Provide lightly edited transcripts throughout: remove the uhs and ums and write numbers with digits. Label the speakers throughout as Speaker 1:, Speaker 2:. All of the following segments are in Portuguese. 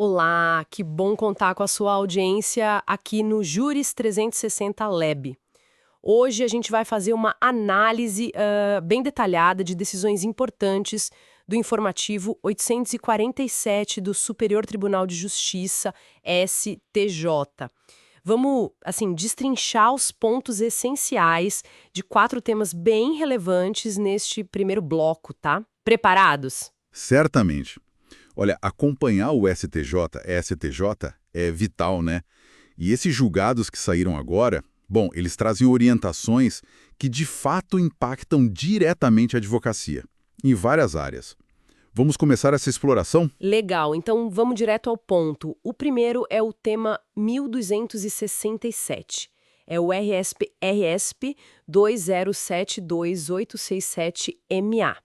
Speaker 1: Olá, que bom contar com a sua audiência aqui no Juris 360 Lab. Hoje a gente vai fazer uma análise bem detalhada de decisões importantes do informativo 847 do Superior Tribunal de Justiça, STJ. Vamos, assim, destrinchar os pontos essenciais de 4 temas bem relevantes neste primeiro bloco, tá? Preparados?
Speaker 2: Certamente. Olha, acompanhar o STJ é vital, né? E esses julgados que saíram agora, bom, eles trazem orientações que de fato impactam diretamente a advocacia, em várias áreas. Vamos começar essa exploração?
Speaker 1: Legal, então vamos direto ao ponto. O primeiro é o tema 1267. É o RSP 20728867MA.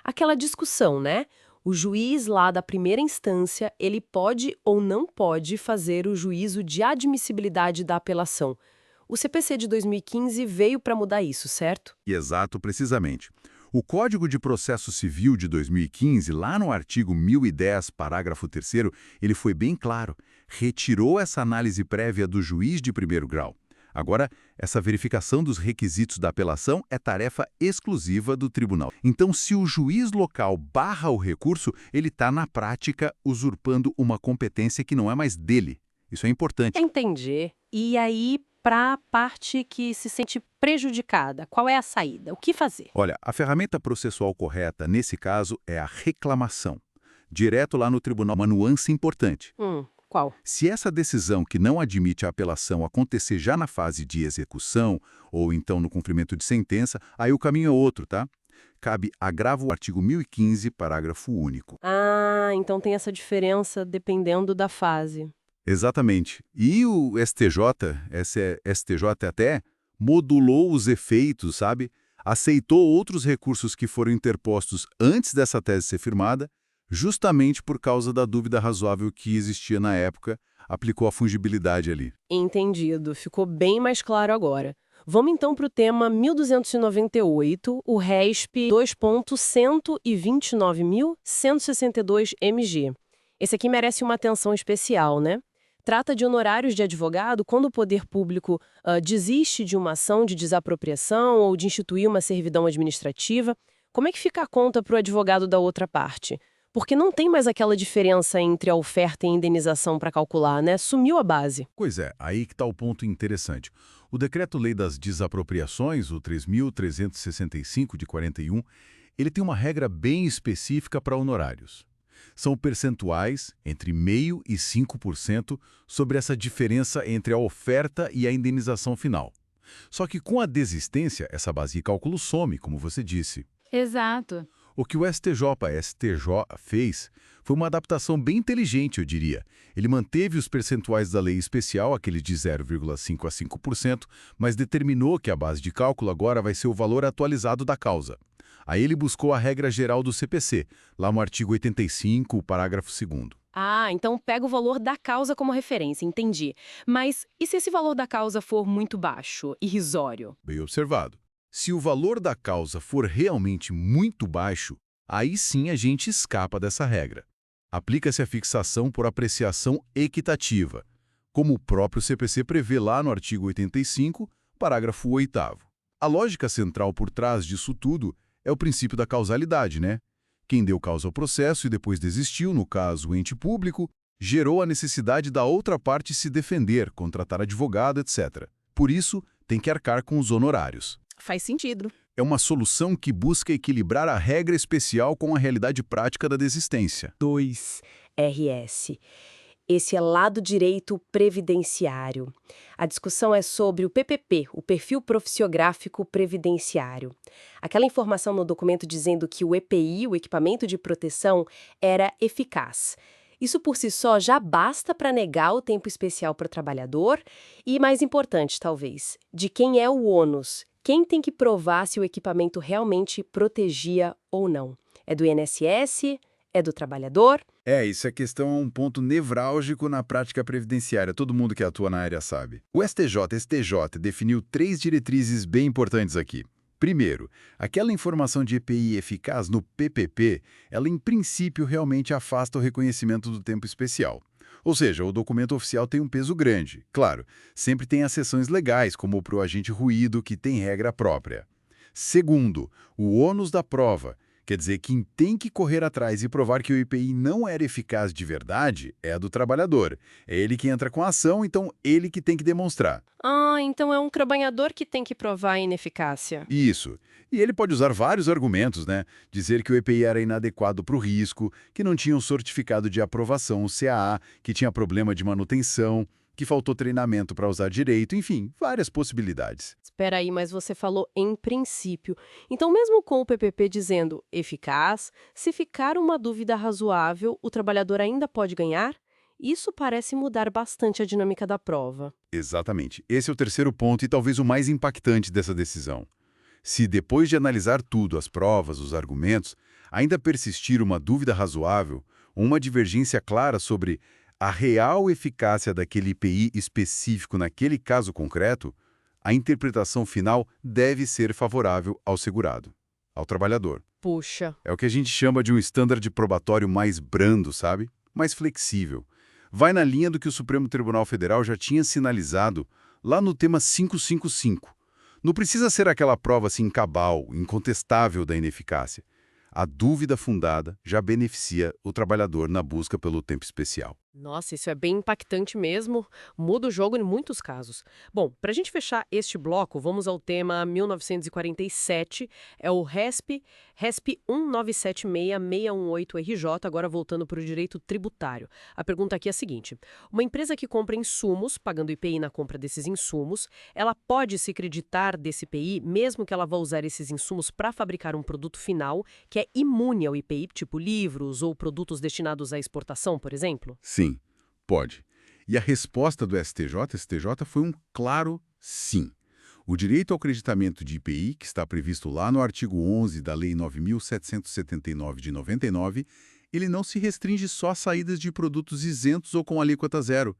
Speaker 1: Aquela discussão, né? O juiz lá da primeira instância, ele pode ou não pode fazer o juízo de admissibilidade da apelação. O CPC de 2015 veio para mudar isso, certo?
Speaker 2: Exato, precisamente. O Código de Processo Civil de 2015, lá no artigo 1010, parágrafo 3º, ele foi bem claro. Retirou essa análise prévia do juiz de primeiro grau. Agora, essa verificação dos requisitos da apelação é tarefa exclusiva do tribunal. Então, se o juiz local barra o recurso, ele está, na prática, usurpando uma competência que não é mais dele. Isso é importante.
Speaker 1: Entendi. E aí, para a parte que se sente prejudicada, qual é a saída? O que fazer?
Speaker 2: Olha, a ferramenta processual correta, nesse caso, é a reclamação. Direto lá no tribunal, uma nuance importante.
Speaker 1: Qual?
Speaker 2: Se essa decisão que não admite a apelação acontecer já na fase de execução, ou então no cumprimento de sentença, aí o caminho é outro, tá? Cabe agravo ao artigo 1015, parágrafo único.
Speaker 1: Ah, então tem essa diferença dependendo da fase.
Speaker 2: Exatamente. E o STJ até modulou os efeitos, sabe? Aceitou outros recursos que foram interpostos antes dessa tese ser firmada, justamente por causa da dúvida razoável que existia na época, aplicou a fungibilidade ali.
Speaker 1: Entendido, ficou bem mais claro agora. Vamos então para o tema 1298, o RESP 2.129.162 MG. Esse aqui merece uma atenção especial, né? Trata de honorários de advogado quando o poder público desiste de uma ação de desapropriação ou de instituir uma servidão administrativa. Como é que fica a conta para o advogado da outra parte? Porque não tem mais aquela diferença entre a oferta e a indenização para calcular, né? Sumiu a base.
Speaker 2: Pois é, aí que está o ponto interessante. O Decreto-Lei das Desapropriações, o 3.365 de 41, ele tem uma regra bem específica para honorários. São percentuais entre 0,5% e 5% sobre essa diferença entre a oferta e a indenização final. Só que com a desistência, essa base de cálculo some, como você disse.
Speaker 3: Exato.
Speaker 2: O que o STJ fez foi uma adaptação bem inteligente, eu diria. Ele manteve os percentuais da lei especial, aquele de 0,5% a 5%, mas determinou que a base de cálculo agora vai ser o valor atualizado da causa. Aí ele buscou a regra geral do CPC, lá no artigo 85, parágrafo 2º.
Speaker 1: Ah, então pega o valor da causa como referência, entendi. Mas e se esse valor da causa for muito baixo, irrisório?
Speaker 2: Bem observado. Se o valor da causa for realmente muito baixo, aí sim a gente escapa dessa regra. Aplica-se a fixação por apreciação equitativa, como o próprio CPC prevê lá no artigo 85, parágrafo 8º. A lógica central por trás disso tudo é o princípio da causalidade, né? Quem deu causa ao processo e depois desistiu, no caso o ente público, gerou a necessidade da outra parte se defender, contratar advogado, etc. Por isso, tem que arcar com os honorários.
Speaker 3: Faz sentido.
Speaker 2: É uma solução que busca equilibrar a regra especial com a realidade prática da desistência.
Speaker 1: 2. RS. Esse é lado direito previdenciário. A discussão é sobre o PPP, o Perfil Profissiográfico Previdenciário. Aquela informação no documento dizendo que o EPI, o equipamento de proteção, era eficaz. Isso por si só já basta para negar o tempo especial para o trabalhador e, mais importante talvez, de quem é o ônus. Quem tem que provar se o equipamento realmente protegia ou não? É do INSS? É do trabalhador?
Speaker 2: Isso é questão é um ponto nevrálgico na prática previdenciária. Todo mundo que atua na área sabe. O STJ definiu 3 diretrizes bem importantes aqui. Primeiro, aquela informação de EPI eficaz no PPP, ela em princípio realmente afasta o reconhecimento do tempo especial. Ou seja, o documento oficial tem um peso grande. Claro, sempre tem exceções legais, como para o agente ruído, que tem regra própria. Segundo, o ônus da prova. Quer dizer, quem tem que correr atrás e provar que o IPI não era eficaz de verdade é a do trabalhador. É ele que entra com a ação, então ele que tem que demonstrar.
Speaker 1: Ah, então é um trabalhador que tem que provar a ineficácia.
Speaker 2: Isso. E ele pode usar vários argumentos, né? Dizer que o EPI era inadequado para o risco, que não tinha um certificado de aprovação, o CAA, que tinha problema de manutenção, que faltou treinamento para usar direito, enfim, várias possibilidades.
Speaker 1: Espera aí, mas você falou em princípio. Então, mesmo com o PPP dizendo eficaz, se ficar uma dúvida razoável, o trabalhador ainda pode ganhar? Isso parece mudar bastante a dinâmica da prova.
Speaker 2: Exatamente. Esse é o terceiro ponto e talvez o mais impactante dessa decisão. Se depois de analisar tudo, as provas, os argumentos, ainda persistir uma dúvida razoável, uma divergência clara sobre a real eficácia daquele IPI específico naquele caso concreto, a interpretação final deve ser favorável ao segurado, ao trabalhador.
Speaker 1: Puxa.
Speaker 2: É o que a gente chama de um estándar probatório mais brando, sabe? Mais flexível. Vai na linha do que o Supremo Tribunal Federal já tinha sinalizado lá no tema 555. Não precisa ser aquela prova assim cabal, incontestável da ineficácia. A dúvida fundada já beneficia o trabalhador na busca pelo tempo especial.
Speaker 1: Nossa, isso é bem impactante mesmo. Muda o jogo em muitos casos. Bom, para a gente fechar este bloco, vamos ao tema 1947. É o RESP 1976618-RJ, agora voltando para o direito tributário. A pergunta aqui é a seguinte: uma empresa que compra insumos, pagando IPI na compra desses insumos, ela pode se creditar desse IPI, mesmo que ela vá usar esses insumos para fabricar um produto final que é imune ao IPI, tipo livros ou produtos destinados à exportação, por exemplo?
Speaker 2: Sim, pode. E a resposta do STJ foi um claro sim. O direito ao creditamento de IPI, que está previsto lá no artigo 11 da Lei 9.779 de 99, ele não se restringe só a saídas de produtos isentos ou com alíquota zero.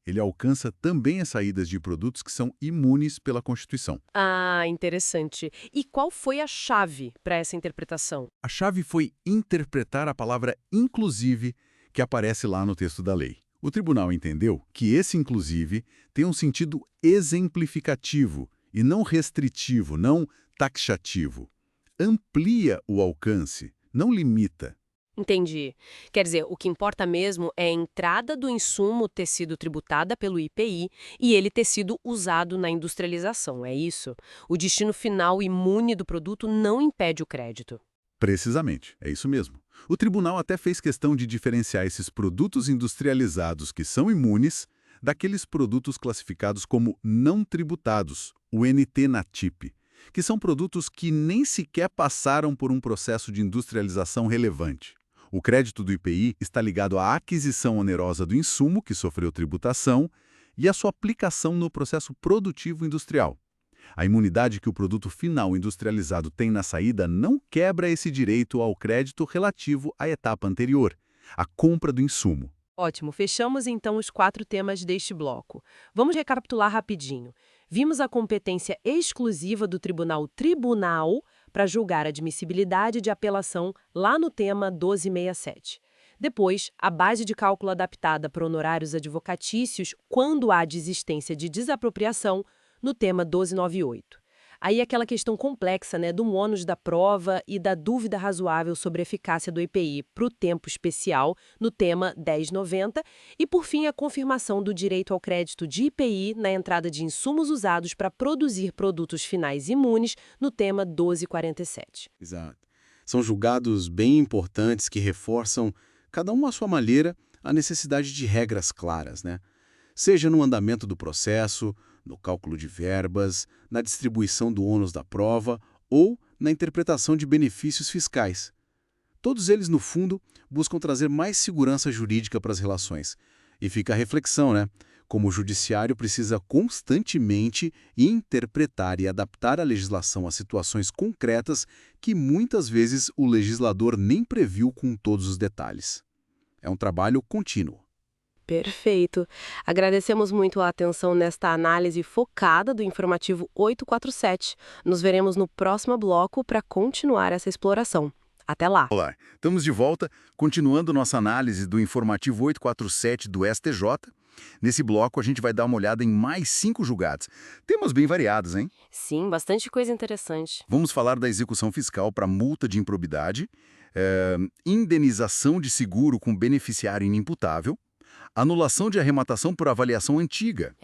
Speaker 2: Ele alcança também as saídas de produtos que são imunes pela Constituição.
Speaker 1: Ah, interessante. E qual foi a chave para essa interpretação?
Speaker 2: A chave foi interpretar a palavra inclusive que aparece lá no texto da lei. O tribunal entendeu que esse inclusive tem um sentido exemplificativo e não restritivo, não taxativo. Amplia o alcance, não limita.
Speaker 1: Entendi. Quer dizer, o que importa mesmo é a entrada do insumo ter sido tributada pelo IPI e ele ter sido usado na industrialização, é isso? O destino final imune do produto não impede o crédito.
Speaker 2: Precisamente, é isso mesmo. O tribunal até fez questão de diferenciar esses produtos industrializados que são imunes daqueles produtos classificados como não tributados, o NT-NATIP, que são produtos que nem sequer passaram por um processo de industrialização relevante. O crédito do IPI está ligado à aquisição onerosa do insumo, que sofreu tributação, e à sua aplicação no processo produtivo industrial. A imunidade que o produto final industrializado tem na saída não quebra esse direito ao crédito relativo à etapa anterior, a compra do insumo.
Speaker 1: Ótimo, fechamos então os 4 temas deste bloco. Vamos recapitular rapidinho. Vimos a competência exclusiva do tribunal para julgar a admissibilidade de apelação lá no tema 1267. Depois, a base de cálculo adaptada para honorários advocatícios quando há desistência de desapropriação no tema 1298. Aí aquela questão complexa, né, do ônus da prova e da dúvida razoável sobre a eficácia do IPI para o tempo especial no tema 1090 e, por fim, a confirmação do direito ao crédito de IPI na entrada de insumos usados para produzir produtos finais imunes no tema 1247.
Speaker 3: Exato. São julgados bem importantes que reforçam, cada um à sua maneira, a necessidade de regras claras, né? Seja no andamento do processo, no cálculo de verbas, na distribuição do ônus da prova ou na interpretação de benefícios fiscais. Todos eles, no fundo, buscam trazer mais segurança jurídica para as relações. E fica a reflexão, né? Como o judiciário precisa constantemente interpretar e adaptar a legislação a situações concretas que muitas vezes o legislador nem previu com todos os detalhes. É um trabalho contínuo.
Speaker 1: Perfeito. Agradecemos muito a atenção nesta análise focada do informativo 847. Nos veremos no próximo bloco para continuar essa exploração. Até lá!
Speaker 2: Olá, estamos de volta, continuando nossa análise do informativo 847 do STJ. Nesse bloco, a gente vai dar uma olhada em mais 5 julgados. Temas bem variados, hein?
Speaker 1: Sim, bastante coisa interessante.
Speaker 2: Vamos falar da execução fiscal para multa de improbidade, indenização de seguro com beneficiário inimputável, anulação de arrematação por avaliação antiga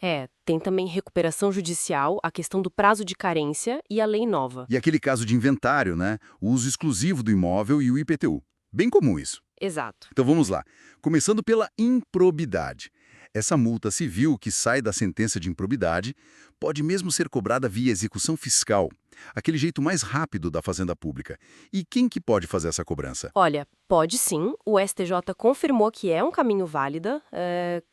Speaker 1: Tem também recuperação judicial, a questão do prazo de carência e a lei nova.
Speaker 2: e aquele caso de inventário, né? O uso exclusivo do imóvel e o IPTU. Bem comum isso.
Speaker 1: Exato.
Speaker 2: Então vamos lá. Começando pela improbidade. Essa multa civil que sai da sentença de improbidade pode mesmo ser cobrada via execução fiscal, aquele jeito mais rápido da fazenda pública. E quem que pode fazer essa cobrança?
Speaker 1: Olha, pode sim, o STJ confirmou que é um caminho válido.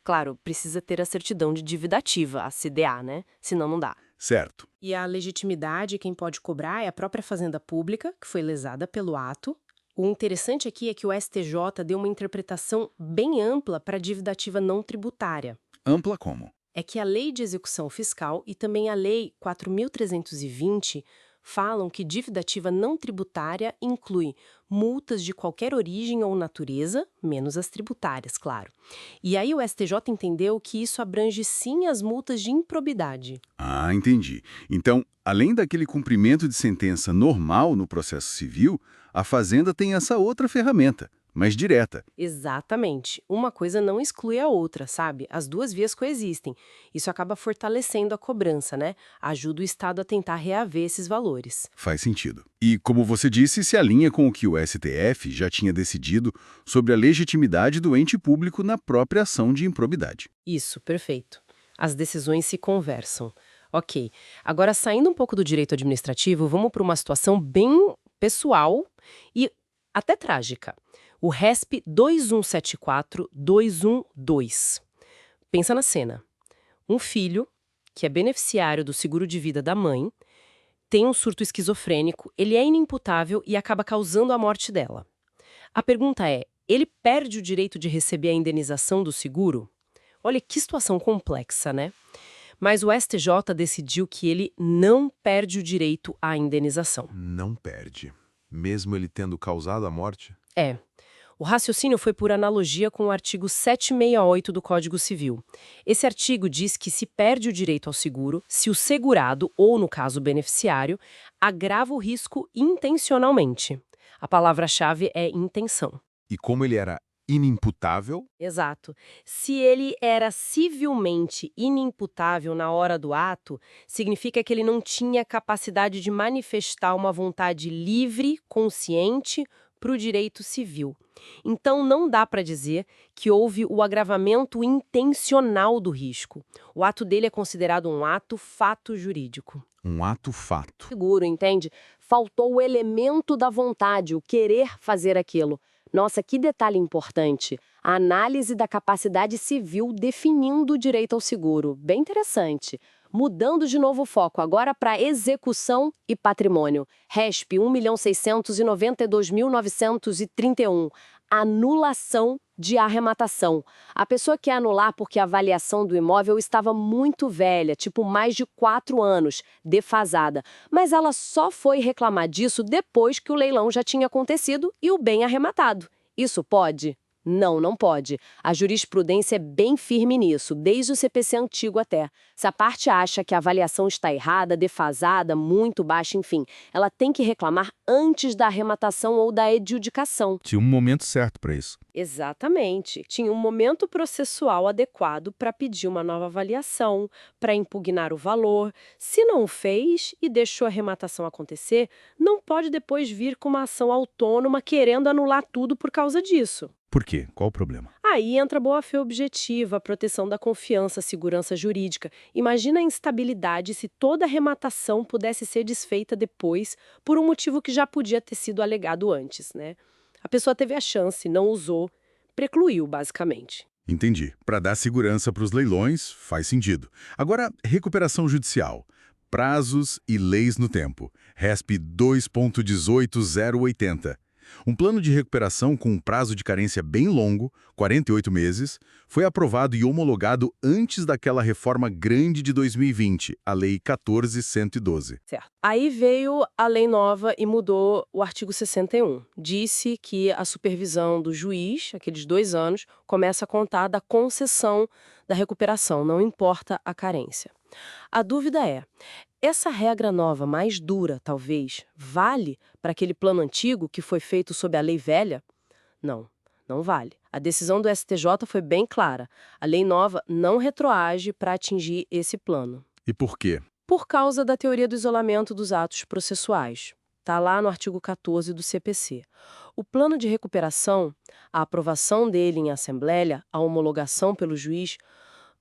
Speaker 1: Claro, precisa ter a certidão de dívida ativa, a CDA, né? Senão não dá.
Speaker 2: Certo.
Speaker 4: E a legitimidade, quem pode cobrar é a própria fazenda pública, que foi lesada pelo ato. O interessante aqui é que o STJ deu uma interpretação bem ampla para a dívida ativa não tributária.
Speaker 2: Ampla como?
Speaker 4: É que a Lei de Execução Fiscal e também a Lei 4.320 falam que dívida ativa não tributária inclui multas de qualquer origem ou natureza, menos as tributárias, claro. E aí o STJ entendeu que isso abrange sim as multas de improbidade.
Speaker 2: Ah, entendi. Então, além daquele cumprimento de sentença normal no processo civil, a Fazenda tem essa outra ferramenta, mais direta.
Speaker 4: Exatamente. Uma coisa não exclui a outra, sabe? As duas vias coexistem. Isso acaba fortalecendo a cobrança, né? Ajuda o Estado a tentar reaver esses valores.
Speaker 2: Faz sentido. E, como você disse, se alinha com o que o STF já tinha decidido sobre a legitimidade do ente público na própria ação de improbidade.
Speaker 4: Isso, perfeito. As decisões se conversam. Ok. Agora, saindo um pouco do direito administrativo, vamos para uma situação bem pessoal e até trágica. O RESP 2174212. Pensa na cena. Um filho, que é beneficiário do seguro de vida da mãe, tem um surto esquizofrênico, ele é inimputável e acaba causando a morte dela. A pergunta é, ele perde o direito de receber a indenização do seguro? Olha que situação complexa, né? Mas o STJ decidiu que ele não perde o direito à indenização.
Speaker 5: Não perde. Mesmo ele tendo causado a morte?
Speaker 4: O raciocínio foi por analogia com o artigo 768 do Código Civil. Esse artigo diz que se perde o direito ao seguro se o segurado, ou no caso o beneficiário, agrava o risco intencionalmente. A palavra-chave é intenção.
Speaker 5: E como ele era inimputável?
Speaker 4: Exato. Se ele era civilmente inimputável na hora do ato, significa que ele não tinha capacidade de manifestar uma vontade livre, consciente, para o direito civil. Então, não dá para dizer que houve o agravamento intencional do risco. O ato dele é considerado um ato-fato jurídico.
Speaker 5: Um ato-fato.
Speaker 1: Seguro, entende? Faltou o elemento da vontade, o querer fazer aquilo. Nossa, que detalhe importante. A análise da capacidade civil definindo o direito ao seguro. Bem interessante. Mudando de novo o foco, agora para execução e patrimônio. RESP 1.692.931. Anulação de arrematação. A pessoa quer anular porque a avaliação do imóvel estava muito velha, tipo mais de 4 anos, defasada. Mas ela só foi reclamar disso depois que o leilão já tinha acontecido e o bem arrematado. Isso pode? Não, não pode. A jurisprudência é bem firme nisso, desde o CPC antigo até. Se a parte acha que a avaliação está errada, defasada, muito baixa, enfim, ela tem que reclamar antes da arrematação ou da adjudicação.
Speaker 5: Tinha um momento certo para isso.
Speaker 4: Exatamente. Tinha um momento processual adequado para pedir uma nova avaliação, para impugnar o valor. Se não fez e deixou a arrematação acontecer, não pode depois vir com uma ação autônoma querendo anular tudo por causa disso.
Speaker 5: Por quê? Qual o problema?
Speaker 4: Aí entra a boa-fé objetiva, a proteção da confiança, a segurança jurídica. Imagina a instabilidade se toda arrematação pudesse ser desfeita depois por um motivo que já podia ter sido alegado antes, né? A pessoa teve a chance, não usou, precluiu, basicamente.
Speaker 2: Entendi. Para dar segurança para os leilões, faz sentido. Agora, recuperação judicial. Prazos e leis no tempo. RESP 2.18080. Um plano de recuperação com um prazo de carência bem longo, 48 meses, foi aprovado e homologado antes daquela reforma grande de 2020, a Lei 14.112.
Speaker 1: Certo. Aí veio a lei nova e mudou o artigo 61. Disse que a supervisão do juiz, aqueles 2 anos, começa a contar da concessão da recuperação, não importa a carência. A dúvida é, essa regra nova, mais dura, talvez, vale para aquele plano antigo que foi feito sob a lei velha? Não, não vale. A decisão do STJ foi bem clara. A lei nova não retroage para atingir esse plano.
Speaker 2: E por quê?
Speaker 1: Por causa da teoria do isolamento dos atos processuais. Está lá no artigo 14 do CPC. O plano de recuperação, a aprovação dele em assembleia, a homologação pelo juiz,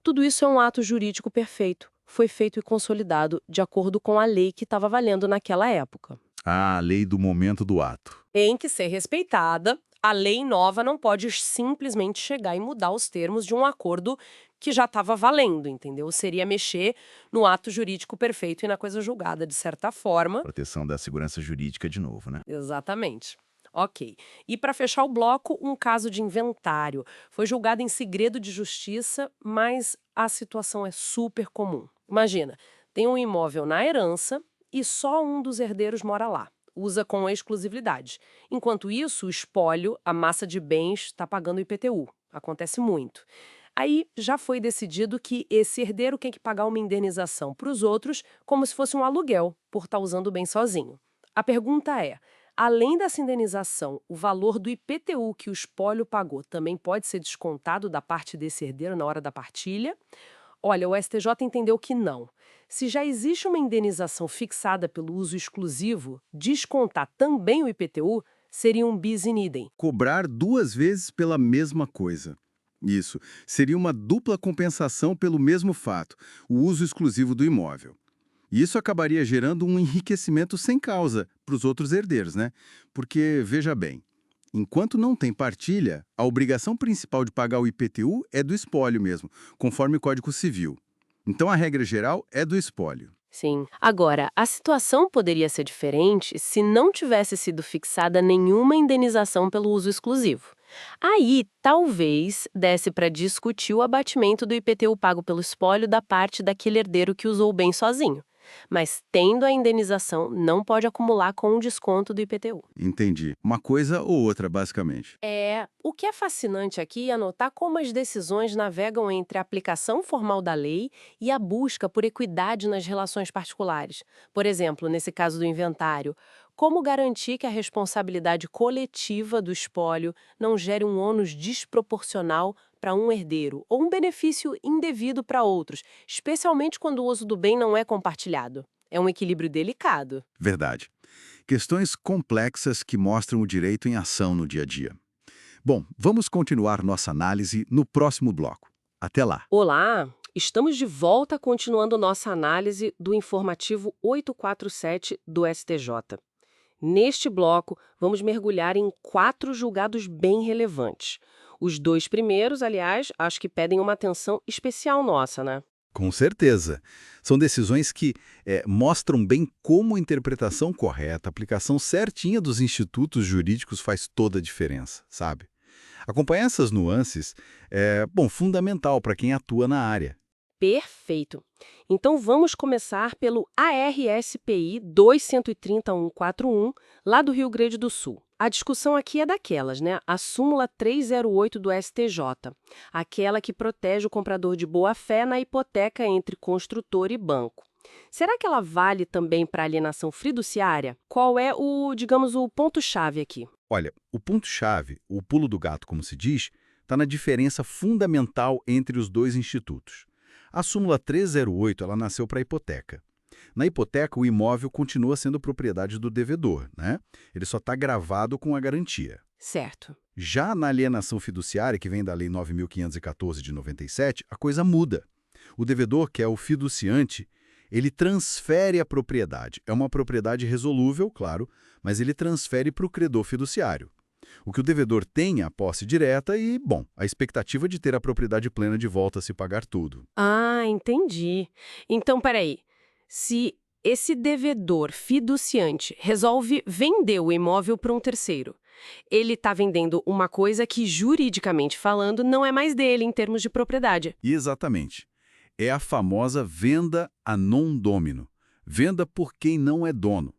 Speaker 1: tudo isso é um ato jurídico perfeito. Foi feito e consolidado de acordo com a lei que estava valendo naquela época.
Speaker 2: Ah, a lei do momento do ato.
Speaker 1: Tem que ser respeitada. A lei nova não pode simplesmente chegar e mudar os termos de um acordo que já estava valendo, entendeu? Seria mexer no ato jurídico perfeito e na coisa julgada, de certa forma.
Speaker 2: Proteção da segurança jurídica de novo, né?
Speaker 1: Exatamente. Ok. E para fechar o bloco, um caso de inventário. Foi julgado em segredo de justiça, mas a situação é super comum. Imagina, tem um imóvel na herança e só um dos herdeiros mora lá. Usa com exclusividade. Enquanto isso, o espólio, a massa de bens, está pagando o IPTU. Acontece muito. Aí já foi decidido que esse herdeiro tem que pagar uma indenização para os outros como se fosse um aluguel, por estar usando o bem sozinho. A pergunta é, além dessa indenização, o valor do IPTU que o espólio pagou também pode ser descontado da parte desse herdeiro na hora da partilha? Olha, o STJ entendeu que não. Se já existe uma indenização fixada pelo uso exclusivo, descontar também o IPTU seria um bis in idem.
Speaker 2: Cobrar 2 vezes pela mesma coisa. Isso. Seria uma dupla compensação pelo mesmo fato, o uso exclusivo do imóvel. E isso acabaria gerando um enriquecimento sem causa para os outros herdeiros, né? Porque, veja bem, enquanto não tem partilha, a obrigação principal de pagar o IPTU é do espólio mesmo, conforme o Código Civil. Então a regra geral é do espólio.
Speaker 1: Sim. Agora, a situação poderia ser diferente se não tivesse sido fixada nenhuma indenização pelo uso exclusivo. Aí, talvez, desse para discutir o abatimento do IPTU pago pelo espólio da parte daquele herdeiro que usou o bem sozinho. Mas, tendo a indenização, não pode acumular com um desconto do IPTU.
Speaker 2: Entendi. Uma coisa ou outra, basicamente.
Speaker 1: O que é fascinante aqui é notar como as decisões navegam entre a aplicação formal da lei e a busca por equidade nas relações particulares. Por exemplo, nesse caso do inventário, como garantir que a responsabilidade coletiva do espólio não gere um ônus desproporcional para um herdeiro ou um benefício indevido para outros, especialmente quando o uso do bem não é compartilhado? É um equilíbrio delicado.
Speaker 2: Verdade. Questões complexas que mostram o direito em ação no dia a dia. Bom, vamos continuar nossa análise no próximo bloco. Até lá!
Speaker 1: Olá! Estamos de volta continuando nossa análise do informativo 847 do STJ. Neste bloco, vamos mergulhar em 4 julgados bem relevantes. Os 2 primeiros, aliás, acho que pedem uma atenção especial nossa, né?
Speaker 2: Com certeza. São decisões que mostram bem como a interpretação correta, a aplicação certinha dos institutos jurídicos faz toda a diferença, sabe? Acompanhar essas nuances é, fundamental para quem atua na área.
Speaker 1: Perfeito. Então vamos começar pelo ARSPI 230.141, lá do Rio Grande do Sul. A discussão aqui é daquelas, né? A súmula 308 do STJ, aquela que protege o comprador de boa-fé na hipoteca entre construtor e banco. Será que ela vale também para alienação fiduciária? Qual é o ponto-chave aqui?
Speaker 2: Olha, o ponto-chave, o pulo do gato, como se diz, está na diferença fundamental entre os 2 institutos. A súmula 308 ela nasceu para a hipoteca. Na hipoteca, o imóvel continua sendo propriedade do devedor, né? Ele só está gravado com a garantia.
Speaker 1: Certo.
Speaker 2: Já na alienação fiduciária, que vem da Lei 9.514 de 97, a coisa muda. O devedor, que é o fiduciante, ele transfere a propriedade. É uma propriedade resolúvel, claro, mas ele transfere para o credor fiduciário. O que o devedor tem é a posse direta e, a expectativa de ter a propriedade plena de volta se pagar tudo.
Speaker 1: Ah, entendi. Então, peraí. Se
Speaker 4: esse devedor fiduciante resolve vender o imóvel para um terceiro. Ele está vendendo uma coisa que, juridicamente falando, não é mais dele em termos de propriedade.
Speaker 2: Exatamente. É a famosa venda a non domino, venda por quem não é dono.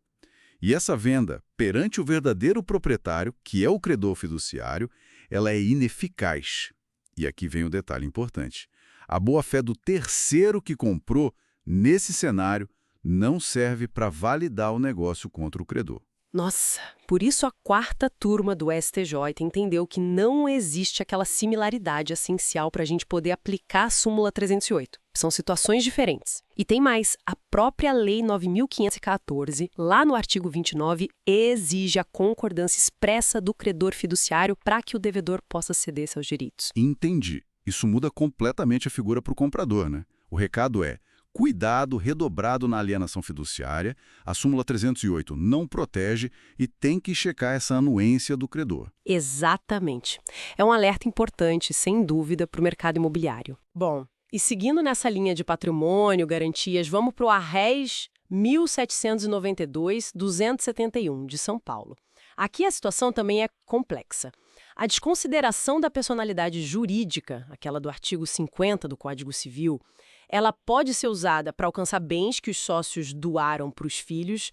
Speaker 2: E essa venda, perante o verdadeiro proprietário, que é o credor fiduciário, ela é ineficaz. E aqui vem o detalhe importante. A boa-fé do terceiro que comprou, nesse cenário, não serve para validar o negócio contra o credor.
Speaker 4: Nossa, por isso a quarta turma do STJ entendeu que não existe aquela similaridade essencial para a gente poder aplicar a súmula 308. São situações diferentes. E tem mais, a própria Lei 9.514, lá no artigo 29, exige a concordância expressa do credor fiduciário para que o devedor possa ceder seus direitos.
Speaker 2: Entendi. Isso muda completamente a figura para o comprador, né? O recado é: cuidado redobrado na alienação fiduciária, a súmula 308 não protege e tem que checar essa anuência do credor.
Speaker 4: Exatamente. É um alerta importante, sem dúvida, para o mercado imobiliário. Bom, e seguindo nessa linha de patrimônio, garantias, vamos para o ARRES 1792-271, de São Paulo. Aqui a situação também é complexa. A desconsideração da personalidade jurídica, aquela do artigo 50 do Código Civil, ela pode ser usada para alcançar bens que os sócios doaram para os filhos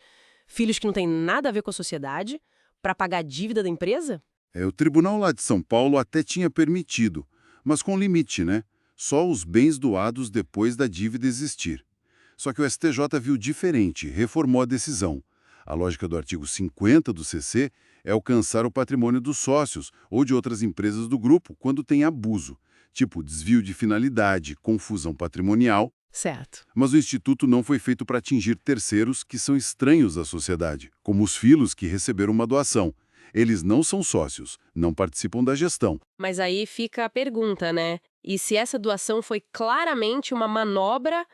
Speaker 4: que não têm nada a ver com a sociedade, para pagar a dívida da empresa?
Speaker 6: O tribunal lá de São Paulo até tinha permitido, mas com limite, né? Só os bens doados depois da dívida existir. Só que o STJ viu diferente, reformou a decisão. A lógica do artigo 50 do CC é alcançar o patrimônio dos sócios ou de outras empresas do grupo quando tem abuso, tipo desvio de finalidade, confusão patrimonial.
Speaker 4: Certo.
Speaker 6: Mas o Instituto não foi feito para atingir terceiros que são estranhos à sociedade, como os filhos que receberam uma doação. Eles não são sócios, não participam da gestão.
Speaker 4: Mas aí fica a pergunta, né? E se essa doação foi claramente uma manobra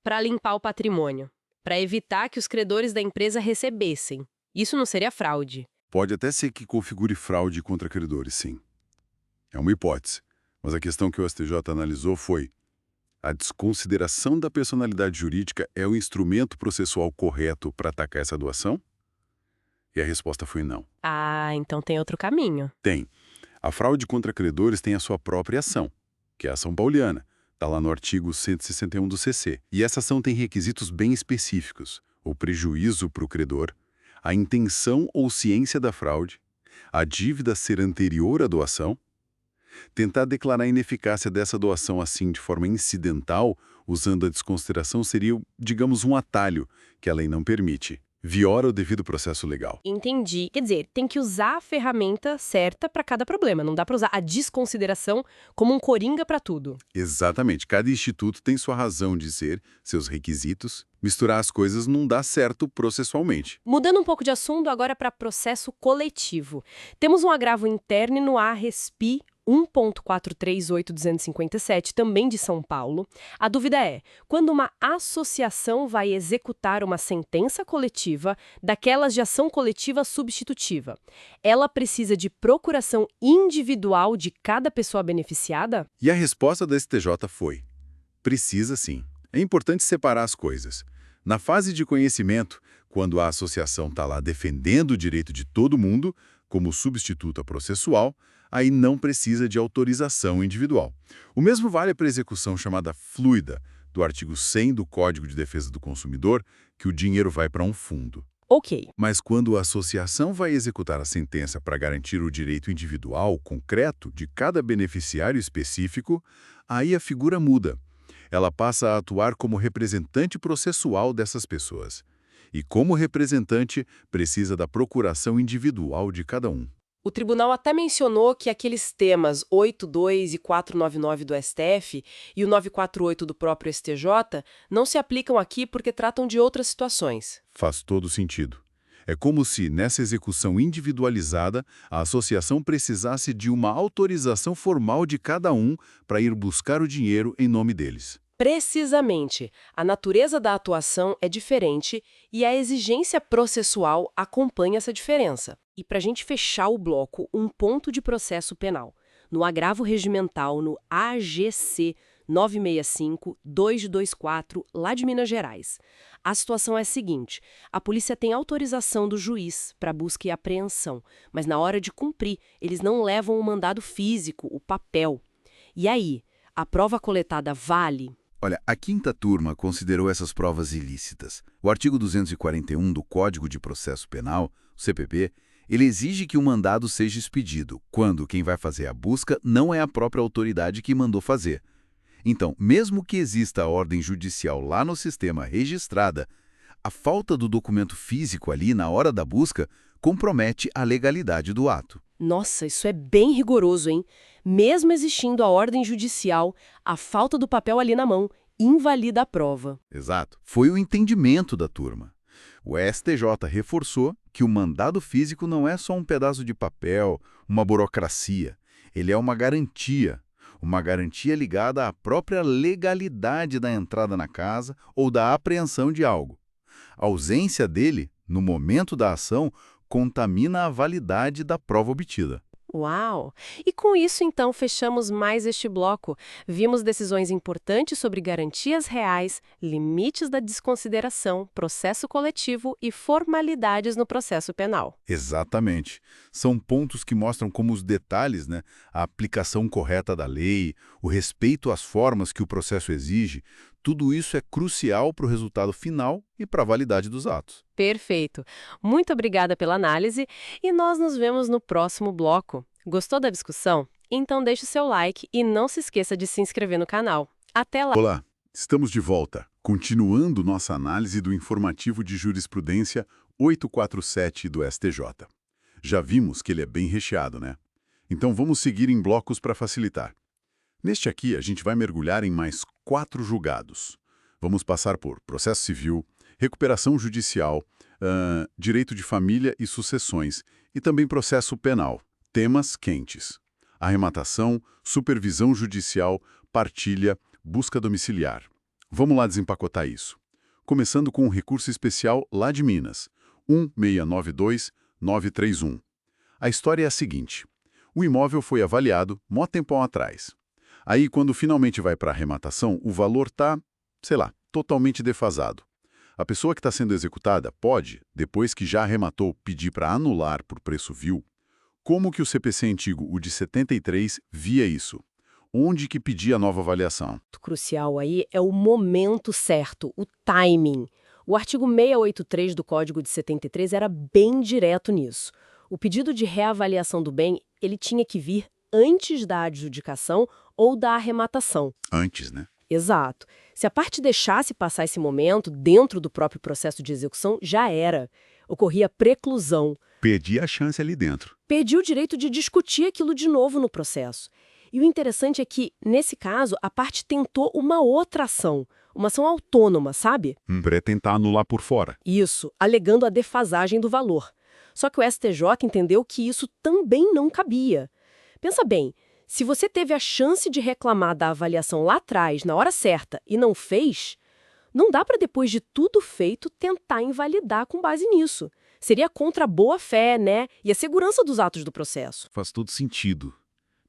Speaker 4: para limpar o patrimônio, para evitar que os credores da empresa recebessem? Isso não seria fraude?
Speaker 6: Pode até ser que configure fraude contra credores, sim. É uma hipótese. Mas a questão que o STJ analisou foi: a desconsideração da personalidade jurídica é o instrumento processual correto para atacar essa doação? E a resposta foi não.
Speaker 4: Ah, então tem outro caminho.
Speaker 6: Tem. A fraude contra credores tem a sua própria ação, que é a ação pauliana. Está lá no artigo 161 do CC. E essa ação tem requisitos bem específicos: o prejuízo para o credor, a intenção ou ciência da fraude, a dívida ser anterior à doação. Tentar declarar a ineficácia dessa doação assim de forma incidental, usando a desconsideração, seria, digamos, um atalho que a lei não permite. Viola o devido processo legal.
Speaker 4: Entendi. Quer dizer, tem que usar a ferramenta certa para cada problema. Não dá para usar a desconsideração como um coringa para tudo.
Speaker 6: Exatamente. Cada instituto tem sua razão de ser, seus requisitos. Misturar as coisas não dá certo processualmente.
Speaker 4: Mudando um pouco de assunto agora para processo coletivo. Temos um agravo interno no ARRESP 1.438.257, também de São Paulo. A dúvida é: quando uma associação vai executar uma sentença coletiva, daquelas de ação coletiva substitutiva, ela precisa de procuração individual de cada pessoa beneficiada?
Speaker 6: E a resposta da STJ foi: precisa sim. É importante separar as coisas. Na fase de conhecimento, quando a associação está lá defendendo o direito de todo mundo, como substituta processual, aí não precisa de autorização individual. O mesmo vale para a execução chamada fluida, do artigo 100 do Código de Defesa do Consumidor, que o dinheiro vai para um fundo.
Speaker 4: Ok.
Speaker 6: Mas quando a associação vai executar a sentença para garantir o direito individual concreto de cada beneficiário específico, aí a figura muda. Ela passa a atuar como representante processual dessas pessoas. E como representante, precisa da procuração individual de cada um.
Speaker 1: O tribunal até mencionou que aqueles temas 82 e 499 do STF e o 948 do próprio STJ não se aplicam aqui porque tratam de outras situações.
Speaker 6: Faz todo sentido. É como se, nessa execução individualizada, a associação precisasse de uma autorização formal de cada um para ir buscar o dinheiro em nome deles.
Speaker 1: Precisamente, a natureza da atuação é diferente e a exigência processual acompanha essa diferença. E para a gente fechar o bloco, um ponto de processo penal. No agravo regimental, no AGC 965-224, lá de Minas Gerais. A situação é a seguinte: a polícia tem autorização do juiz para busca e apreensão, mas na hora de cumprir, eles não levam o mandado físico, o papel. E aí, a prova coletada vale?
Speaker 2: Olha, a quinta turma considerou essas provas ilícitas. O artigo 241 do Código de Processo Penal, o CPP, ele exige que o mandado seja expedido, quando quem vai fazer a busca não é a própria autoridade que mandou fazer. Então, mesmo que exista a ordem judicial lá no sistema registrada, a falta do documento físico ali na hora da busca compromete a legalidade do ato.
Speaker 1: Nossa, isso é bem rigoroso, hein? Mesmo existindo a ordem judicial, a falta do papel ali na mão invalida a prova.
Speaker 2: Exato. Foi o entendimento da turma. O STJ reforçou que o mandado físico não é só um pedaço de papel, uma burocracia. Ele é uma garantia ligada à própria legalidade da entrada na casa ou da apreensão de algo. A ausência dele, no momento da ação, contamina a validade da prova obtida.
Speaker 1: Uau! E com isso, então, fechamos mais este bloco. Vimos decisões importantes sobre garantias reais, limites da desconsideração, processo coletivo e formalidades no processo penal.
Speaker 2: Exatamente. São pontos que mostram como os detalhes, a aplicação correta da lei, o respeito às formas que o processo exige, tudo isso é crucial para o resultado final e para a validade dos atos.
Speaker 1: Perfeito. Muito obrigada pela análise e nós nos vemos no próximo bloco. Gostou da discussão? Então deixe o seu like e não se esqueça de se inscrever no canal. Até lá!
Speaker 6: Olá, estamos de volta, continuando nossa análise do informativo de jurisprudência 847 do STJ. Já vimos que ele é bem recheado, né? Então vamos seguir em blocos para facilitar. Neste aqui, a gente vai mergulhar em mais 4 julgados. Vamos passar por processo civil, recuperação judicial, direito de família e sucessões, e também processo penal. Temas quentes: arrematação, supervisão judicial, partilha, busca domiciliar. Vamos lá desempacotar isso. Começando com um recurso especial lá de Minas, 1692931. A história é a seguinte: o imóvel foi avaliado mó tempão atrás. Aí, quando finalmente vai para a arrematação, o valor tá, totalmente defasado. A pessoa que está sendo executada pode, depois que já arrematou, pedir para anular por preço vil. Como que o CPC antigo, o de 73, via isso? Onde que pedia a nova avaliação?
Speaker 1: O crucial aí é o momento certo, o timing. O artigo 683 do Código de 73 era bem direto nisso. O pedido de reavaliação do bem, ele tinha que vir antes da adjudicação ou da arrematação.
Speaker 6: Antes, né?
Speaker 1: Exato. Se a parte deixasse passar esse momento dentro do próprio processo de execução, já era. Ocorria preclusão.
Speaker 6: Perdi a chance ali dentro.
Speaker 1: Perdi o direito de discutir aquilo de novo no processo. E o interessante é que, nesse caso, a parte tentou uma outra ação. Uma ação autônoma, sabe?
Speaker 6: Para tentar anular por fora.
Speaker 1: Isso, alegando a defasagem do valor. Só que o STJ entendeu que isso também não cabia. Pensa bem, se você teve a chance de reclamar da avaliação lá atrás, na hora certa, e não fez, não dá para depois de tudo feito tentar invalidar com base nisso. Seria contra a boa-fé, né? E a segurança dos atos do processo.
Speaker 6: Faz todo sentido.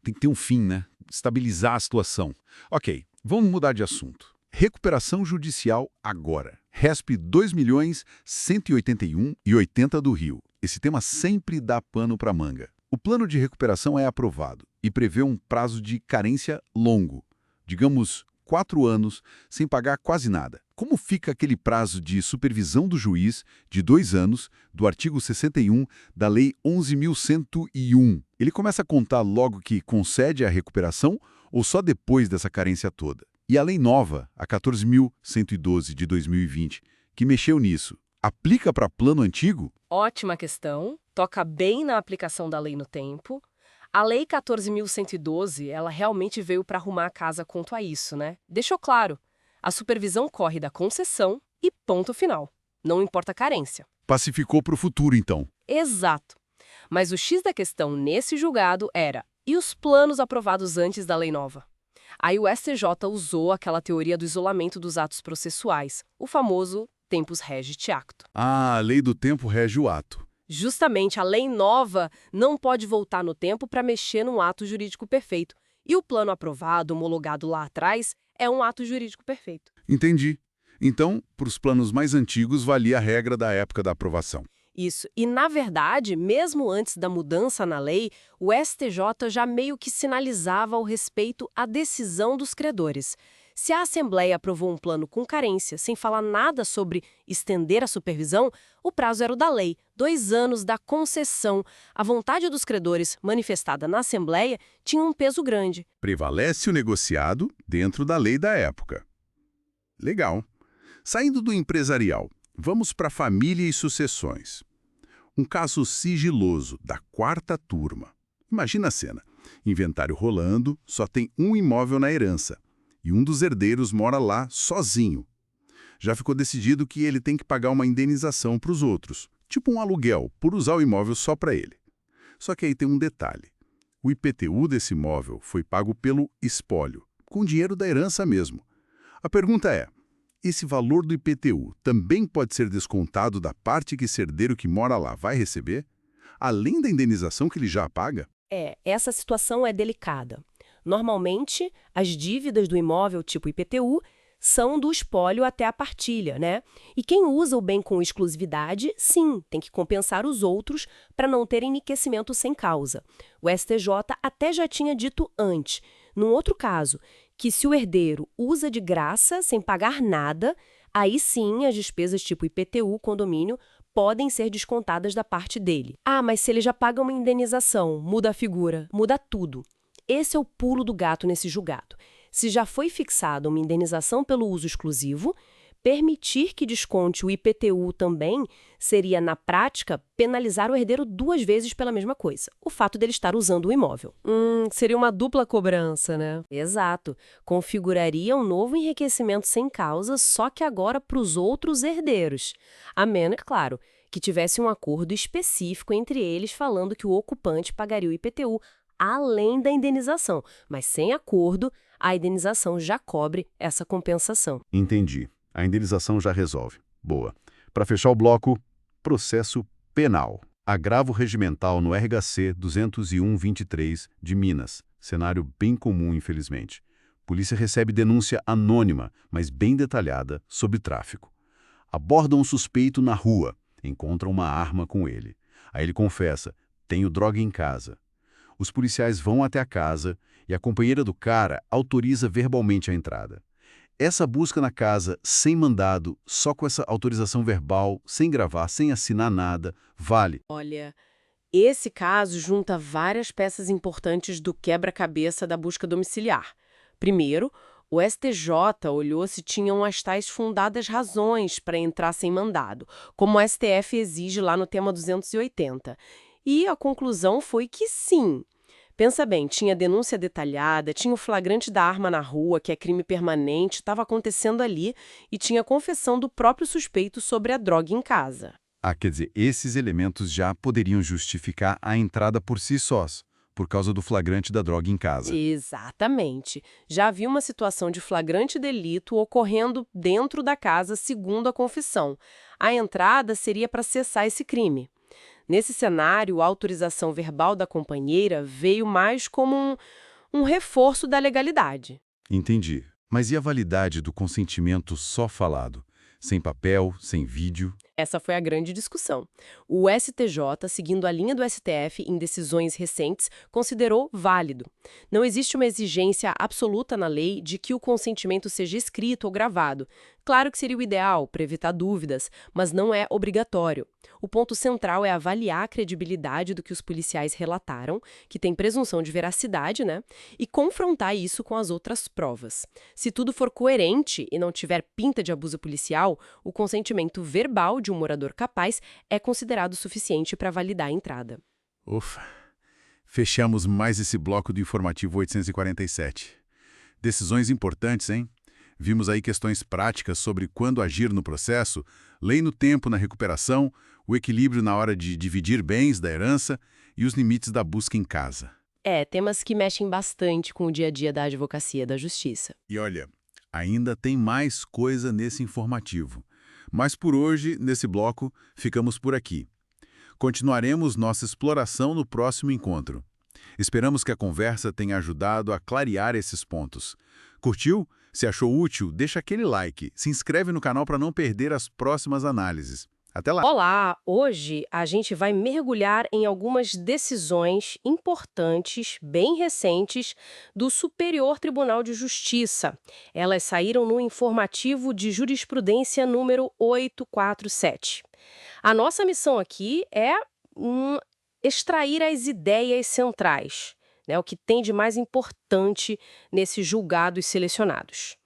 Speaker 6: Tem que ter um fim, né? Estabilizar a situação. Ok, vamos mudar de assunto. Recuperação judicial agora. RESP 2.181.080 do Rio. Esse tema sempre dá pano para manga. O plano de recuperação é aprovado e prevê um prazo de carência longo, digamos 4 anos, sem pagar quase nada. Como fica aquele prazo de supervisão do juiz de 2 anos, do artigo 61 da Lei 11.101? Ele começa a contar logo que concede a recuperação ou só depois dessa carência toda? E a lei nova, a 14.112 de 2020, que mexeu nisso, aplica para plano antigo?
Speaker 1: Ótima questão. Toca bem na aplicação da lei no tempo. A Lei 14.112, ela realmente veio para arrumar a casa quanto a isso, né? Deixou claro, a supervisão corre da concessão e ponto final. Não importa a carência.
Speaker 6: Pacificou para o futuro, então.
Speaker 1: Exato. Mas o X da questão nesse julgado era, e os planos aprovados antes da lei nova? Aí o STJ usou aquela teoria do isolamento dos atos processuais, o famoso tempus regit acto.
Speaker 6: Ah, a lei do tempo rege o ato.
Speaker 1: Justamente, a lei nova não pode voltar no tempo para mexer num ato jurídico perfeito. E o plano aprovado, homologado lá atrás, é um ato jurídico perfeito.
Speaker 6: Entendi. Então, para os planos mais antigos, valia a regra da época da aprovação.
Speaker 1: Isso. E, na verdade, mesmo antes da mudança na lei, o STJ já meio que sinalizava ao respeito à decisão dos credores. Se a Assembleia aprovou um plano com carência, sem falar nada sobre estender a supervisão, o prazo era o da lei, 2 anos da concessão. A vontade dos credores, manifestada na Assembleia, tinha um peso grande.
Speaker 6: Prevalece o negociado dentro da lei da época. Legal. Saindo do empresarial, vamos para família e sucessões. Um caso sigiloso da 4ª turma. Imagina a cena. Inventário rolando, só tem um imóvel na herança. E um dos herdeiros mora lá sozinho. Já ficou decidido que ele tem que pagar uma indenização para os outros, tipo um aluguel, por usar o imóvel só para ele. Só que aí tem um detalhe. O IPTU desse imóvel foi pago pelo espólio, com dinheiro da herança mesmo. A pergunta é, esse valor do IPTU também pode ser descontado da parte que esse herdeiro que mora lá vai receber, além da indenização que ele já paga?
Speaker 1: Essa situação é delicada. Normalmente, as dívidas do imóvel tipo IPTU são do espólio até a partilha, né? E quem usa o bem com exclusividade, sim, tem que compensar os outros para não ter enriquecimento sem causa. O STJ até já tinha dito antes, num outro caso, que se o herdeiro usa de graça, sem pagar nada, aí sim as despesas tipo IPTU, condomínio, podem ser descontadas da parte dele. Ah, mas se ele já paga uma indenização, muda a figura, muda tudo. Esse é o pulo do gato nesse julgado. Se já foi fixada uma indenização pelo uso exclusivo, permitir que desconte o IPTU também seria, na prática, penalizar o herdeiro 2 vezes pela mesma coisa, o fato dele estar usando o imóvel.
Speaker 4: Seria uma dupla cobrança, né?
Speaker 1: Exato. Configuraria um novo enriquecimento sem causa, só que agora para os outros herdeiros. A menos, claro, que tivesse um acordo específico entre eles falando que o ocupante pagaria o IPTU além da indenização, mas sem acordo, a indenização já cobre essa compensação.
Speaker 6: Entendi. A indenização já resolve. Boa. Para fechar o bloco, processo penal. Agravo regimental no RHC 201-23 de Minas. Cenário bem comum, infelizmente. Polícia recebe denúncia anônima, mas bem detalhada, sobre tráfico. Abordam um suspeito na rua. Encontram uma arma com ele. Aí ele confessa, tenho droga em casa. Os policiais vão até a casa e a companheira do cara autoriza verbalmente a entrada. Essa busca na casa, sem mandado, só com essa autorização verbal, sem gravar, sem assinar nada, vale.
Speaker 4: Olha, esse caso junta várias peças importantes do quebra-cabeça da busca domiciliar. Primeiro, o STJ olhou se tinham as tais fundadas razões para entrar sem mandado, como o STF exige lá no tema 280. E a conclusão foi que sim. Pensa bem, tinha denúncia detalhada, tinha o flagrante da arma na rua, que é crime permanente, estava acontecendo ali, e tinha confissão do próprio suspeito sobre a droga em casa.
Speaker 6: Ah, quer dizer, esses elementos já poderiam justificar a entrada por si sós, por causa do flagrante da droga em casa.
Speaker 4: Exatamente. Já havia uma situação de flagrante delito ocorrendo dentro da casa, segundo a confissão. A entrada seria para cessar esse crime. Nesse cenário, a autorização verbal da companheira veio mais como um reforço da legalidade.
Speaker 6: Entendi. Mas e a validade do consentimento só falado? Sem papel, sem vídeo?
Speaker 4: Essa foi a grande discussão. O STJ, seguindo a linha do STF em decisões recentes, considerou válido. Não existe uma exigência absoluta na lei de que o consentimento seja escrito ou gravado. Claro que seria o ideal, para evitar dúvidas, mas não é obrigatório. O ponto central é avaliar a credibilidade do que os policiais relataram, que tem presunção de veracidade, né? E confrontar isso com as outras provas. Se tudo for coerente e não tiver pinta de abuso policial, o consentimento verbal de um morador capaz é considerado suficiente para validar a entrada.
Speaker 6: Ufa! Fechamos mais esse bloco do Informativo 847. Decisões importantes, hein? Vimos aí questões práticas sobre quando agir no processo, lei no tempo na recuperação, o equilíbrio na hora de dividir bens da herança e os limites da busca em casa.
Speaker 4: Temas que mexem bastante com o dia a dia da advocacia da justiça.
Speaker 6: E olha, ainda tem mais coisa nesse informativo. Mas por hoje, nesse bloco, ficamos por aqui. Continuaremos nossa exploração no próximo encontro. Esperamos que a conversa tenha ajudado a clarear esses pontos. Curtiu?
Speaker 2: Se achou útil, deixa aquele like, se inscreve no canal para não perder as próximas análises. Até lá!
Speaker 1: Olá! Hoje a gente vai mergulhar em algumas decisões importantes, bem recentes, do Superior Tribunal de Justiça. Elas saíram no informativo de jurisprudência número 847. A nossa missão aqui é extrair as ideias centrais, né, o que tem de mais importante nesses julgados selecionados.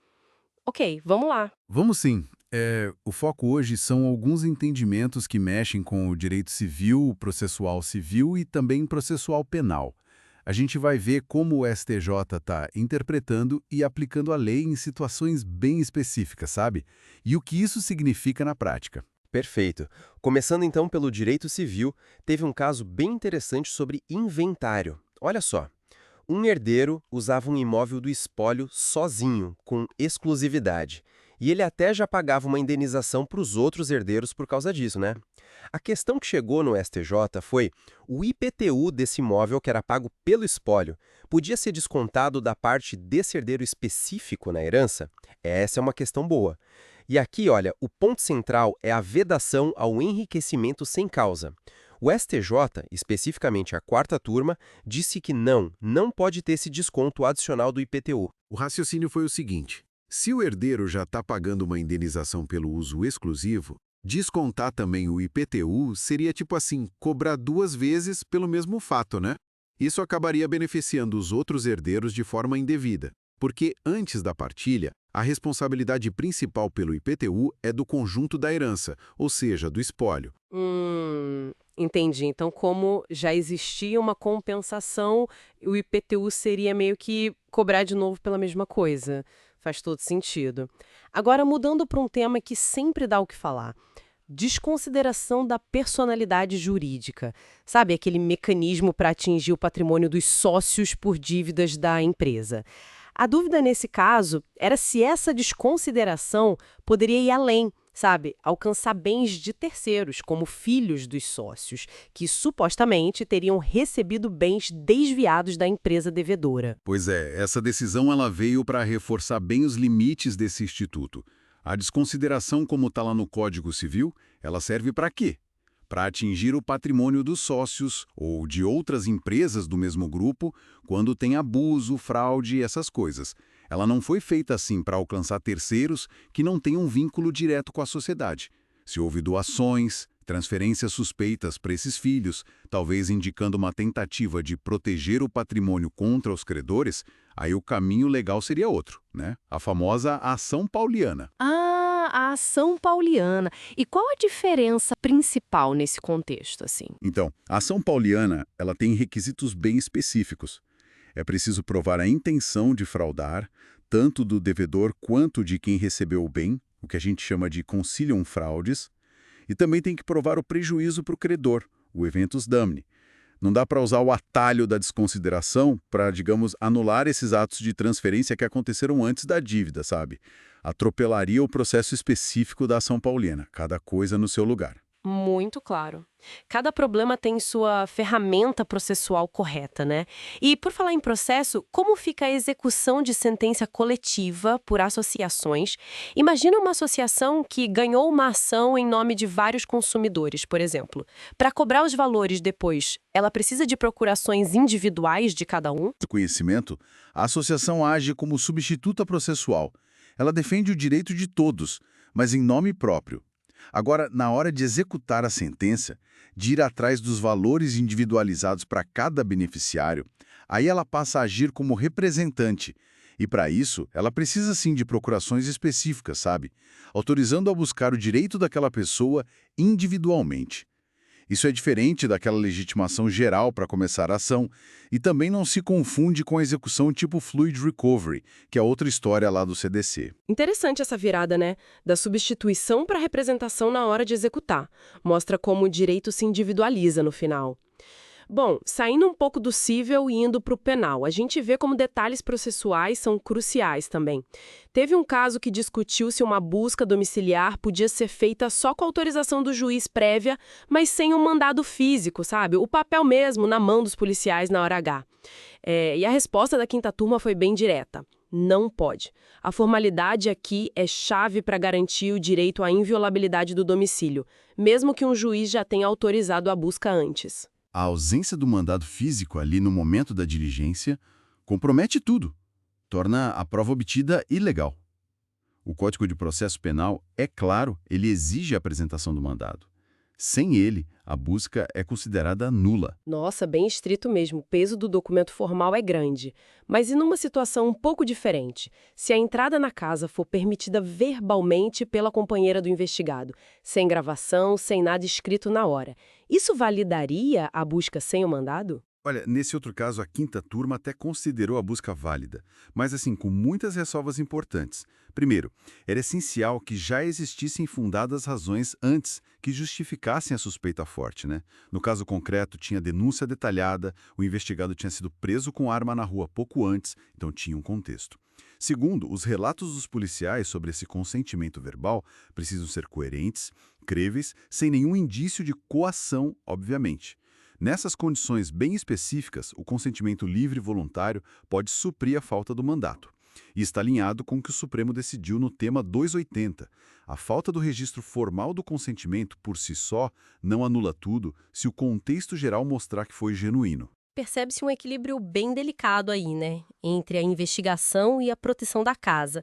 Speaker 1: Ok, vamos lá.
Speaker 2: Vamos sim. O foco hoje são alguns entendimentos que mexem com o direito civil, processual civil e também processual penal. A gente vai ver como o STJ está interpretando e aplicando a lei em situações bem específicas, sabe? E o que isso significa na prática.
Speaker 7: Perfeito. Começando então pelo direito civil, teve um caso bem interessante sobre inventário. Olha só. Um herdeiro usava um imóvel do espólio sozinho, com exclusividade. E ele até já pagava uma indenização para os outros herdeiros por causa disso, né? A questão que chegou no STJ foi o IPTU desse imóvel que era pago pelo espólio podia ser descontado da parte desse herdeiro específico na herança? Essa é uma questão boa. E aqui, olha, o ponto central é a vedação ao enriquecimento sem causa. O STJ, especificamente a quarta turma, disse que não pode ter esse desconto adicional do IPTU.
Speaker 2: O raciocínio foi o seguinte: se o herdeiro já está pagando uma indenização pelo uso exclusivo, descontar também o IPTU seria tipo assim, cobrar 2 vezes pelo mesmo fato, né? Isso acabaria beneficiando os outros herdeiros de forma indevida, porque antes da partilha, a responsabilidade principal pelo IPTU é do conjunto da herança, ou seja, do espólio.
Speaker 1: Entendi. Então, como já existia uma compensação, o IPTU seria meio que cobrar de novo pela mesma coisa. Faz todo sentido. Agora, mudando para um tema que sempre dá o que falar. Desconsideração da personalidade jurídica. Sabe, aquele mecanismo para atingir o patrimônio dos sócios por dívidas da empresa. A dúvida nesse caso era se essa desconsideração poderia ir além, sabe, alcançar bens de terceiros, como filhos dos sócios, que supostamente teriam recebido bens desviados da empresa devedora.
Speaker 2: Pois é, essa decisão ela veio para reforçar bem os limites desse instituto. A desconsideração, como está lá no Código Civil, ela serve para quê? Para atingir o patrimônio dos sócios ou de outras empresas do mesmo grupo quando tem abuso, fraude e essas coisas. Ela não foi feita assim para alcançar terceiros que não têm um vínculo direto com a sociedade. Se houve doações, transferências suspeitas para esses filhos, talvez indicando uma tentativa de proteger o patrimônio contra os credores, aí o caminho legal seria outro, né? A famosa ação pauliana.
Speaker 1: A ação pauliana. E qual a diferença principal nesse contexto, assim?
Speaker 2: Então, a ação pauliana, ela tem requisitos bem específicos. É preciso provar a intenção de fraudar, tanto do devedor quanto de quem recebeu o bem, o que a gente chama de concilium fraudes, e também tem que provar o prejuízo para o credor, o eventus damni. Não dá para usar o atalho da desconsideração para, digamos, anular esses atos de transferência que aconteceram antes da dívida, sabe? Atropelaria o processo específico da ação paulina, cada coisa no seu lugar.
Speaker 1: Muito claro. Cada problema tem sua ferramenta processual correta, né? E, por falar em processo, como fica a execução de sentença coletiva por associações? Imagina uma associação que ganhou uma ação em nome de vários consumidores, por exemplo. Para cobrar os valores depois, ela precisa de procurações individuais de cada um?
Speaker 2: De conhecimento, a associação age como substituta processual. Ela defende o direito de todos, mas em nome próprio. Agora, na hora de executar a sentença, de ir atrás dos valores individualizados para cada beneficiário, aí ela passa a agir como representante. E para isso, ela precisa sim de procurações específicas, sabe? Autorizando a buscar o direito daquela pessoa individualmente. Isso é diferente daquela legitimação geral para começar a ação e também não se confunde com a execução tipo Fluid Recovery, que é outra história lá do CDC.
Speaker 1: Interessante essa virada, né? Da substituição para representação na hora de executar. Mostra como o direito se individualiza no final. Bom, saindo um pouco do cível e indo para o penal, a gente vê como detalhes processuais são cruciais também. Teve um caso que discutiu se uma busca domiciliar podia ser feita só com autorização do juiz prévia, mas sem um mandado físico, sabe? O papel mesmo na mão dos policiais na hora H. E a resposta da quinta turma foi bem direta.
Speaker 4: Não pode. A formalidade aqui é chave para garantir o direito à inviolabilidade do domicílio, mesmo que um juiz já tenha autorizado a busca antes.
Speaker 2: A ausência do mandado físico ali no momento da diligência compromete tudo, torna a prova obtida ilegal. O Código de Processo Penal, é claro, ele exige a apresentação do mandado. Sem ele, a busca é considerada nula.
Speaker 4: Nossa, bem estrito mesmo. O peso do documento formal é grande. Mas e numa situação um pouco diferente? Se a entrada na casa for permitida verbalmente pela companheira do investigado, sem gravação, sem nada escrito na hora, isso validaria a busca sem o mandado?
Speaker 2: Olha, nesse outro caso, a quinta turma até considerou a busca válida, mas assim, com muitas ressalvas importantes. Primeiro, era essencial que já existissem fundadas razões antes que justificassem a suspeita forte, né? No caso concreto, tinha denúncia detalhada, o investigado tinha sido preso com arma na rua pouco antes, então tinha um contexto. Segundo, os relatos dos policiais sobre esse consentimento verbal precisam ser coerentes, críveis, sem nenhum indício de coação, obviamente. Nessas condições bem específicas, o consentimento livre e voluntário pode suprir a falta do mandato. E está alinhado com o que o Supremo decidiu no tema 280. A falta do registro formal do consentimento, por si só, não anula tudo se o contexto geral mostrar que foi genuíno.
Speaker 1: Percebe-se um equilíbrio bem delicado aí, né? Entre a investigação e a proteção da casa.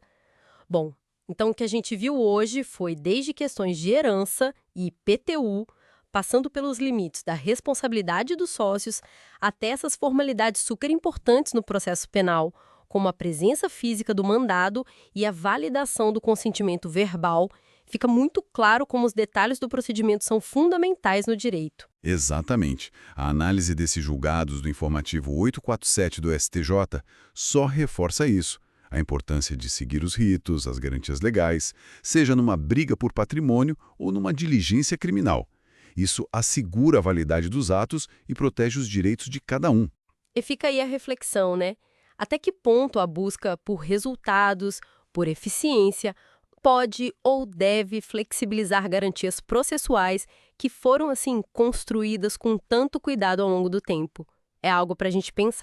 Speaker 1: Bom, então o que a gente viu hoje foi desde questões de herança e IPTU, passando pelos limites da responsabilidade dos sócios, até essas formalidades super importantes no processo penal, como a presença física do mandado e a validação do consentimento verbal. Fica muito claro como os detalhes do procedimento são fundamentais no direito.
Speaker 2: Exatamente. A análise desses julgados do informativo 847 do STJ só reforça isso. A importância de seguir os ritos, as garantias legais, seja numa briga por patrimônio ou numa diligência criminal. Isso assegura a validade dos atos e protege os direitos de cada um.
Speaker 1: E fica aí a reflexão, né? Até que ponto a busca por resultados, por eficiência, pode ou deve flexibilizar garantias processuais que foram, assim, construídas com tanto cuidado ao longo do tempo? É algo para a gente pensar.